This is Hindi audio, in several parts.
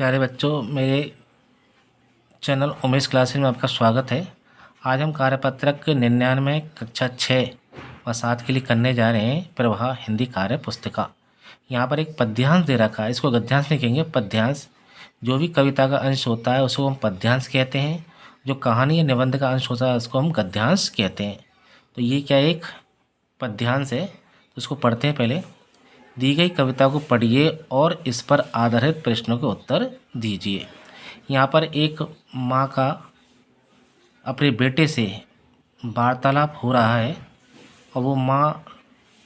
प्यारे बच्चों, मेरे चैनल उमेश क्लासेस में आपका स्वागत है। आज हम कार्यपत्रक 99 कक्षा 6 व 7 के लिए करने जा रहे हैं प्रवाह हिंदी कार्य पुस्तिका। यहाँ पर एक पद्यांश दे रखा है, इसको गद्यांश नहीं कहेंगे, पद्यांश। जो भी कविता का अंश होता है उसको हम पद्यांश कहते हैं, जो कहानी या निबंध का अंश होता है उसको हम गद्यांश कहते हैं। तो ये क्या एक पद्यांश है, तो उसको पढ़ते हैं। पहले दी गई कविता को पढ़िए और इस पर आधारित प्रश्नों के उत्तर दीजिए। यहाँ पर एक माँ का अपने बेटे से वार्तालाप हो रहा है और वो माँ,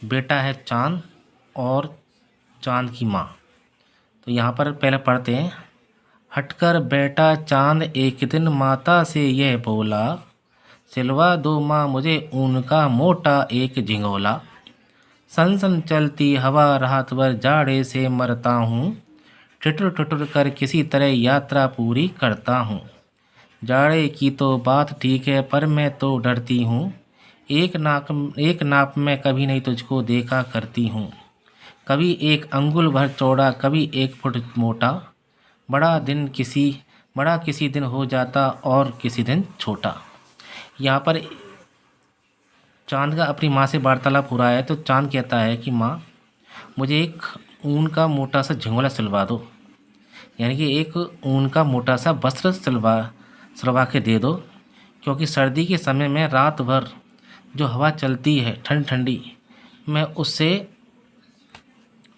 बेटा है चाँद और चाँद की माँ। तो यहाँ पर पहले पढ़ते हैं। हटकर बैठा चाँद एक दिन माता से यह बोला, सिलवा दो माँ मुझे ऊन का मोटा एक झिंगोला। सन सन चलती हवा रात भर जाड़े से मरता हूँ, ठिठुर ठिठुर कर किसी तरह यात्रा पूरी करता हूँ। जाड़े की तो बात ठीक है पर मैं तो डरती हूँ, एक नाप में कभी नहीं तुझको देखा करती हूँ। कभी एक अंगुल भर चौड़ा कभी 1 फुट मोटा, बड़ा किसी दिन हो जाता और किसी दिन छोटा। यहाँ पर चाँद का अपनी माँ से वार्तालाप हो रहा है। तो चाँद कहता है कि माँ, मुझे एक ऊन का मोटा सा झिंगोला सिलवा दो, यानी कि एक ऊन का मोटा सा वस्त्र सिलवा के दे दो, क्योंकि सर्दी के समय में रात भर जो हवा चलती है ठंडी ठंडी, मैं उससे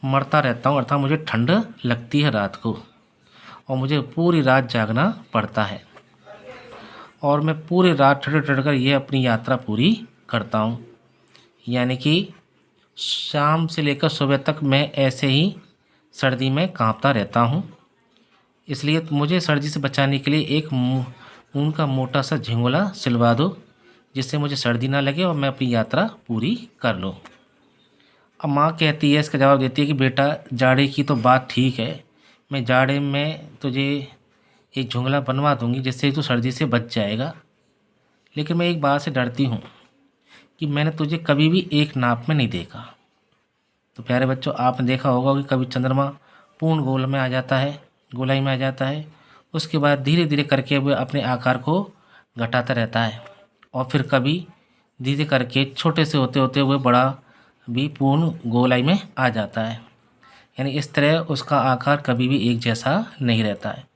मरता रहता हूँ, अर्थात मुझे ठंड लगती है रात को और मुझे पूरी रात जागना पड़ता है और मैं पूरी रात ठिठुर ठिठुर कर ये अपनी यात्रा पूरी करता हूँ। यानी कि शाम से लेकर सुबह तक मैं ऐसे ही सर्दी में कांपता रहता हूँ। इसलिए मुझे सर्दी से बचाने के लिए एक ऊन का मोटा सा झिंगोला सिलवा दो, जिससे मुझे सर्दी ना लगे और मैं अपनी यात्रा पूरी कर लूँ। अब माँ कहती है, इसका जवाब देती है कि बेटा, जाड़े की तो बात ठीक है, मैं जाड़े में तुझे एक झुंगला बनवा दूंगी जिससे तू सर्दी से बच जाएगा, लेकिन मैं एक बात से डरती हूँ कि मैंने तुझे कभी भी एक नाप में नहीं देखा। तो प्यारे बच्चों, आपने देखा होगा कि कभी चंद्रमा पूर्ण गोलाई में आ जाता है, उसके बाद धीरे धीरे करके वह अपने आकार को घटाता रहता है और फिर कभी धीरे करके छोटे से होते होते वह बड़ा भी पूर्ण गोलाई में आ जाता है। यानी इस तरह उसका आकार कभी भी एक जैसा नहीं रहता है।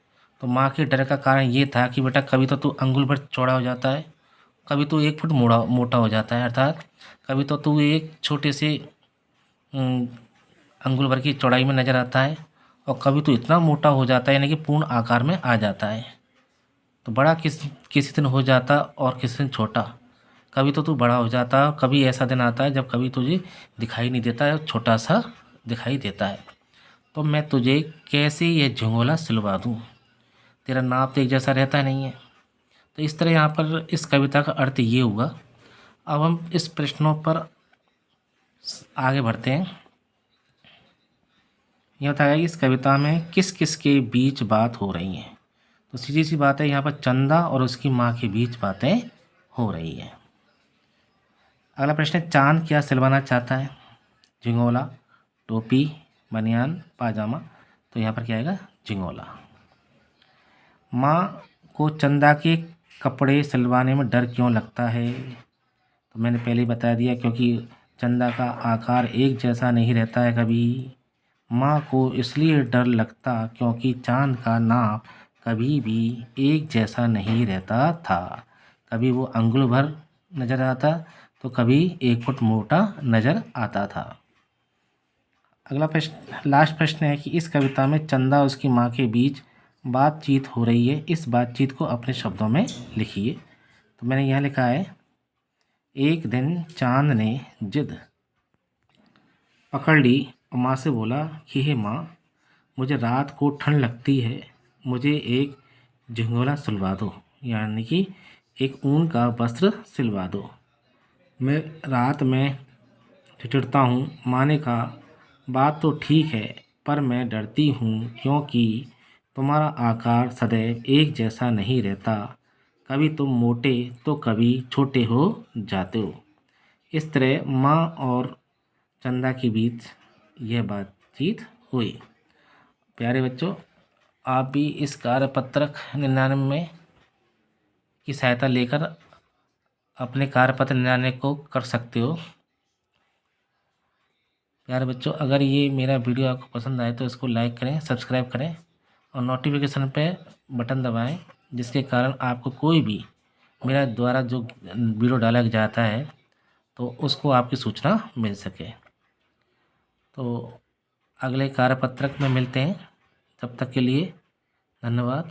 तो माँ के डर का कारण ये था कि बेटा, कभी तो तू अंगुल भर चौड़ा हो जाता है, कभी तो 1 फुट मोटा हो जाता है, अर्थात कभी तो तू एक छोटे से अंगुल भर की चौड़ाई में नज़र आता है और कभी तो इतना मोटा हो जाता है, यानी कि पूर्ण आकार में आ जाता है। तो बड़ा किसी दिन हो जाता और किसी दिन छोटा, कभी तो तू बड़ा हो जाता, कभी ऐसा दिन आता है जब कभी तुझे दिखाई नहीं देता है, छोटा सा दिखाई देता है। तो मैं तुझे कैसे यह झुंगोला सिलवा दूँ, तेरा नाप तो एक जैसा रहता नहीं है। तो इस तरह यहाँ पर इस कविता का अर्थ ये हुआ। अब हम इस प्रश्नों पर आगे बढ़ते हैं। यह बताया कि इस कविता में किस किस के बीच बात हो रही है। तो सीधी सी बात है, यहाँ पर चंदा और उसकी माँ के बीच बातें हो रही है। अगला प्रश्न है, चांद क्या सिलवाना चाहता है? झिंगोला, टोपी, बनियान, पाजामा। तो यहाँ पर क्या आएगा? झिंगोला। माँ को चंदा के कपड़े सिलवाने में डर क्यों लगता है? तो मैंने पहले ही बता दिया, क्योंकि चंदा का आकार एक जैसा नहीं रहता है कभी। माँ को इसलिए डर लगता क्योंकि चांद का नाप कभी भी एक जैसा नहीं रहता था। कभी वो अंगुल भर नज़र आता तो कभी 1 फुट मोटा नज़र आता था। अगला प्रश्न, लास्ट प्रश्न है कि इस कविता में चंदा और उसकी माँ के बीच बातचीत हो रही है, इस बातचीत को अपने शब्दों में लिखिए। तो मैंने यहाँ लिखा है, एक दिन चांद ने जिद पकड़ ली और माँ से बोला कि हे माँ, मुझे रात को ठंड लगती है, मुझे एक झिंगोला सिलवा दो, यानी कि एक ऊन का वस्त्र सिलवा दो। मैं रात में ठिठुरता हूँ। माँ ने कहा, बात तो ठीक है पर मैं डरती हूँ क्योंकि तुम्हारा आकार सदैव एक जैसा नहीं रहता, कभी तुम मोटे तो कभी छोटे हो जाते हो। इस तरह माँ और चंदा के बीच यह बातचीत हुई। प्यारे बच्चों, आप भी इस कार्यपत्रक 99 की सहायता लेकर अपने कार्यपत्र 99 को कर सकते हो। प्यारे बच्चों, अगर ये मेरा वीडियो आपको पसंद आए तो इसको लाइक करें, सब्सक्राइब करें और नोटिफिकेशन पे बटन दबाएं, जिसके कारण आपको कोई भी मेरा द्वारा जो वीडियो डाला जाता है तो उसको आपकी सूचना मिल सके। तो अगले कार्यपत्रक में मिलते हैं, तब तक के लिए धन्यवाद।